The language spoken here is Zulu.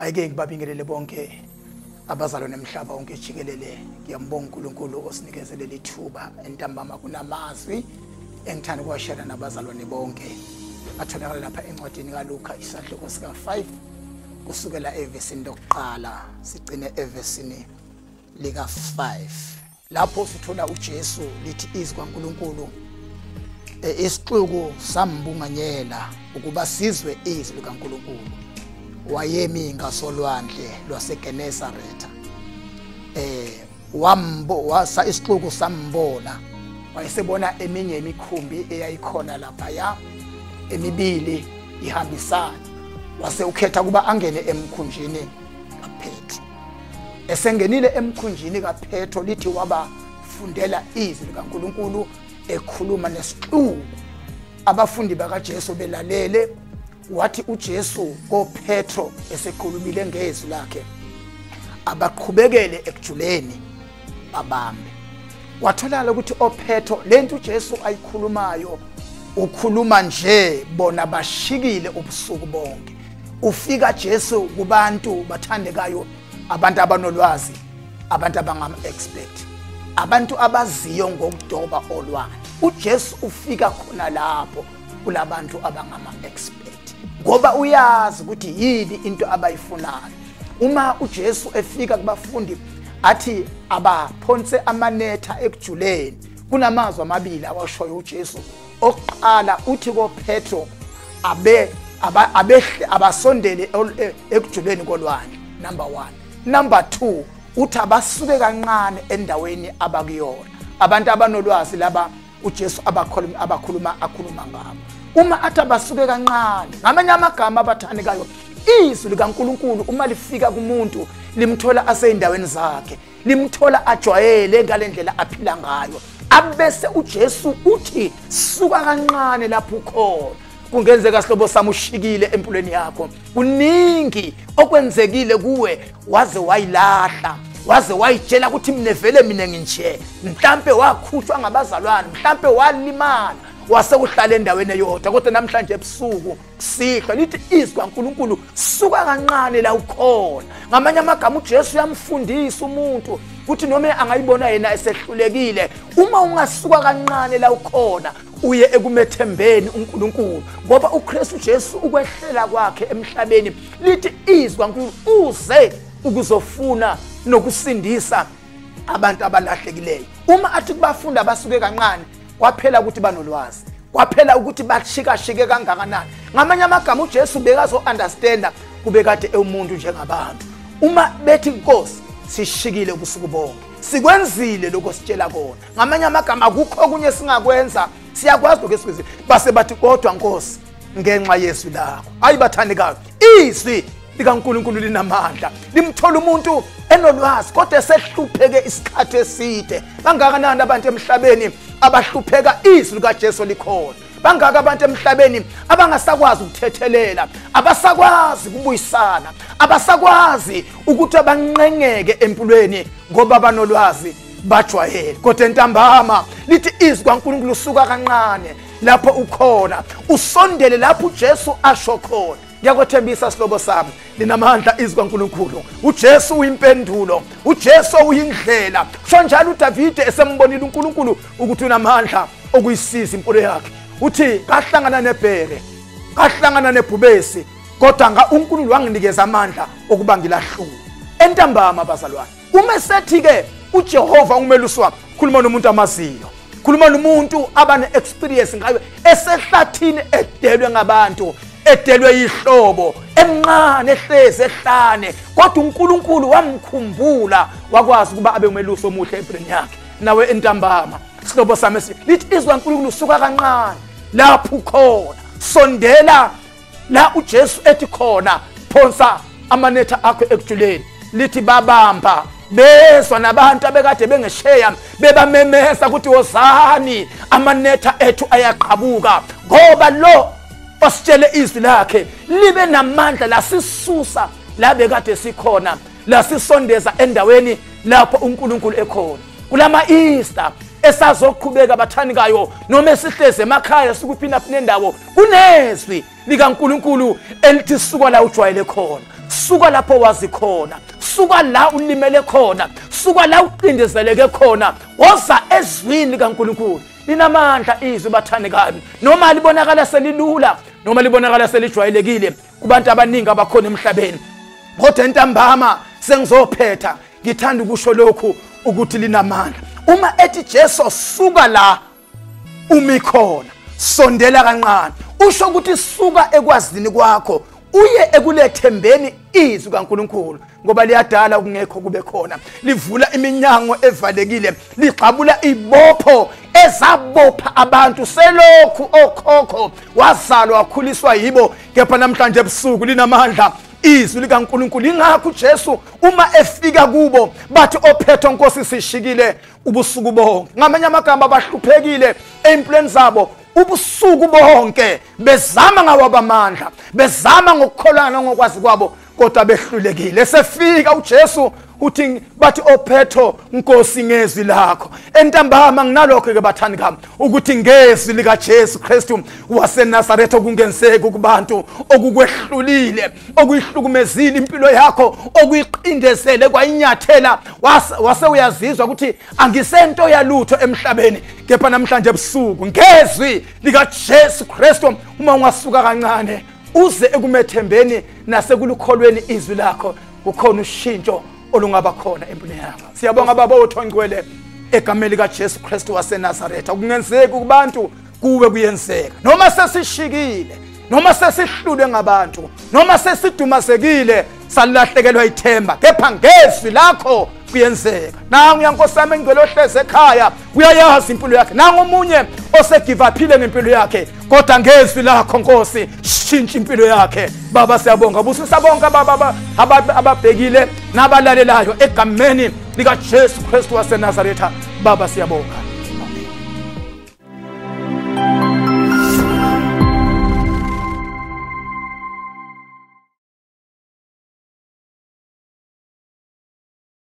Ayike ngibabingelele bonke abazalwane emhlaba wonke jikelele. Ngiyambonga uNkulunkulu osinikezele lithuba entambama kunamazwi engithanda ukuwashare nabazalwane bonke. Atholakala lapha encwadini kaLuka isahloko sika 5 kusukela evesini lokuqala sigcine evesini lika 5. Lapho sithola uJesu lithi izwi kaNkulunkulu isixuku sambunganyela ukuba sizwe izwi likaNkulunkulu. Wayemi ngasolwandle lwaseGenesaretha. Wasa isixuku sambona. Wayesebona eminye imikhumbi eyayikhona lapha ya emibili ihambisana. Wase ukhetha kuba angene emkhunjini kaPetro. Esengenile emkhunjini kaPetro lithi wabafundela izwi likaNkulunkulu ekhuluma nesixuku. Abafundi bakaJesu belalele. Wathi uJesu koPetro esekhulumile ngezwi lakhe abaqhubekele ekujuleni babambe. Watholala ukuthi oPetro lento uJesu ayikhulumayo ukhuluma nje bona bashikile ubusuku bonke. Ufika Jesu kubantu bathandekayo, abantu abanolwazi, abantu abangama-expert, abantu abaziyo ngokudoba olwane. uJesu ufika khona lapho kulabantu abangama-expert ngoba uyazi ukuthi yini into abayifunayo. Uma uJesu efika kubafundi athi abaphonse amanetha ekujuleni, kunamazwi amabili awashoyo uJesu. Oqala uthi koPetro abasondele ekujuleni kolwandle, number 1. Number 2, uthi abasuke kancane endaweni abakuyona. Abantu abanolwazi laba uJesu akhuluma ngabo. Uma athi abasuke kancane, ngamanye amagama abathandekayo, izwi likaNkulunkulu uma lifika kumuntu limthola aseyindaweni zakhe, limthola ajwayele ngalendlela aphila ngayo. Abese uJesu uthi suka kancane lapho ukhona. Kungenzeka sihlobo sami ushikile empilweni yakho, kuningi okwenzekile kuwe waze wayilahla, waze wayitshela ukuthi mina vele mina nginje, mhlambe wakhutshwa ngabazalwane, mhlambe walimala, wase uhlala endaweni eyodwa. Kodwa namhlanje ebusuku kusihla lithi izwi kaNkulunkulu suka kancane la ukhona. Ngamanye amagama uJesu uyamfundisa umuntu ukuthi noma angayibona yena esehlulekile, uma ungasuka kancane la ukhona uye ekumethembeni uNkulunkulu, ngoba uKristu Jesu ukwehlela kwakhe emhlabeni lithi izwi kaNkulunkulu uze ukuzofuna nokusindisa abantu abalahlekileyo. Uma athi kubafunda basuke kancane, kwaphela ukuthi banolwazi, kwaphela ukuthi bashikashike kangakanani. Ngamanye amagama uJesu bekazo understanda kube kade umuntu njengabantu. Uma bethi Nkosi sishikile ubusuku bonke, sikwenzile lokho sitshela kona. Ngamanye amagama akukho okunye singakwenza, siyakwazi lokho esikwenzile. Base bathi kodwa Nkosi ngenxa yezwi lakho. Ayibathandekayo, izwi likaNkulunkulu linamandla, limthola umuntu enolwazi kodwa esehlupheke isikhathi eside. Bangakanani abantu emhlabeni abahlupheka izwi likaJesu likhona? Bangaka abantu emhlabeni abangasakwazi ukuthethelela, abasakwazi ukubuyisana, abasakwazi ukuthi abanqengeke empilweni ngoba banolwazi bajwayele. Kodwa entambama lithi izwi kaNkulunkulu usuka kancane lapho ukhona, usondele lapho uJesu asho khona. Ngiyakwethembisa sihlobo sami, linamandla izwi kaNkulunkulu. uJesu uyimpendulo, uJesu uyindlela. Sho njalo uDavide esembonile uNkulunkulu ukuthi unamandla okuyisiza impilo yakhe. Uthi kahlangana nebhere, kahlangana nebhubesi, kodwa uNkulunkulu wanginikeza amandla okuba ngilahluka. Entambama abazalwane, uma sethi ke uJehova umelusi wakhe, khuluma nomuntu amaziyo, khuluma nomuntu abane experience ngayo, esehlathini edelwe ngabantu, edelwe yihlobo, emncane ehlezi ehlane, kodwa uNkulunkulu wamkhumbula wakwazi ukuba abe umelusi omuhle empilweni yakhe. Nawe entambama sihlobo sami lithi izwi kaNkulunkulu usuka kancane lapho ukhona, sondela la uJesu ethi khona, phonsa amanetha akho ekujuleni. Lithi babamba bezwa nabantu abekade bengesheya bebamemeza ukuthi wozani amanetha ethu ayaqhabuka, ngoba lo ositshele izwi lakhe libe namandla lasisusa la bekade sikhona, lasisondeza endaweni lapho uNkulunkulu ekhona. Kulama Easter esazoqhubeka bathandikayo, noma esihleze emakhaya sikuphina phina endawo, kunezwi likaNkulunkulu elithi suka la ujwayele khona, suka lapho wazi khona, suka la ulimele khona, suka la uqindezeleke khona, woza ezwini likaNkulunkulu. Linamandla izwi bathandekayo, noma libonakala selilula, noma libonakala selijwayelekile kubantu abaningi abakhona emhlabeni. Kodwa entambama sengizophetha ngithanda ukusho lokhu ukuthi linamandla. Uma ethi Jesu suka la umi khona, sondela kancane, usho ukuthi suka ekwazini kwakho uye ekulethembeni izwi kaNkulunkulu, ngoba liyadala ukungekho kube khona. Livula iminyango evalekile, ligqabula ibopho ezabopha abantu selokhu okhokho wazalwa wakhuliswa yibo, kepha namhlanje ebusuku linamandla izwi likaNkulunkulu. Ingakho uJesu uma efika kubo bathi ophetho Nkosi sishikile ubusuku bonke. Ngamanye amagama abahluphekile empilweni zabo ubusuku bonke bezama ngawabamandla, bezama ngokukholana ngokwazi kwabo, kodwa behlulekile. Sefika uJesu uthi bathi ophetho Nkosi ngezwi lakho. Entambama nginalokho ke bathandi kami ukuthi ngezwi lika Jesu Kristu waseNazaretha okungenzeki kubantu, okukwehlulile, okuyihlukumezile impilo yakho, okuyiqindezele kwayinyathela, wase uyazizwa ukuthi angisento yalutho emhlabeni, kepha namhlanje ebusuku ngezwi lika Jesu Kristu uma ungasuka kancane uze ekumethembeni nasekulukholweni izwi lakho, kukhona ushintsho olungaba khona empilweni yakho. Siyabonga baba othongcwele egameni lika Jesu Kristu waseNazaretha. Kungenzeki kubantu kuwe kuyenzeka, noma sesishikile, noma sesihlulwe ngabantu, noma sesidumazekile, salahlekelwa ithemba, kepha ngezwi lakho kuyenzeka. Nangu yankosi yami engcwele ohleze ekhaya uyayazi impilo yakhe, nangu omunye osegive uphile ngempilo yakhe, kodwa ngezwi lakho Nkosi shintsha impilo yakhe. Baba siyabonga, busisa bonke baba ababhekile nabalalelayo egameni lika Jesu Kristu waseNazaretha. Baba siyabonga.